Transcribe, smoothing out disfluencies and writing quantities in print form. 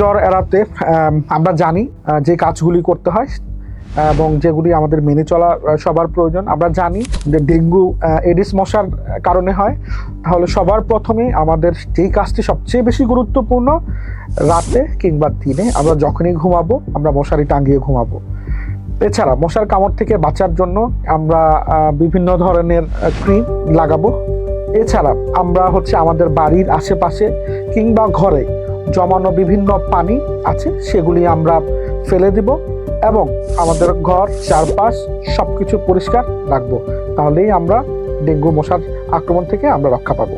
জ্বর এড়াতে আমরা জানি যে কাজগুলি করতে হয় এবং যেগুলি আমাদের মেনে চলা সবার প্রয়োজন। আমরা জানি যে ডেঙ্গু এডিস মশার কারণে হয়, তাহলে সবার প্রথমে আমাদের যেই কাজটি সবচেয়ে বেশি গুরুত্বপূর্ণ, রাতে কিংবা দিনে আমরা যখনই ঘুমাবো আমরা মশারি টাঙিয়ে ঘুমাবো। এছাড়া মশার কামড় থেকে বাঁচার জন্য আমরা বিভিন্ন ধরনের ক্রিম লাগাবো। এছাড়া আমরা আমাদের বাড়ির আশেপাশে কিংবা ঘরে জমানো বিভিন্ন পানি আছে সেগুলি আমরা ফেলে দিব এবং আমাদের ঘর চারপাশ সবকিছু পরিষ্কার রাখবো। তাহলেই আমরা ডেঙ্গু মশার আক্রমণ থেকে আমরা রক্ষা পাবো।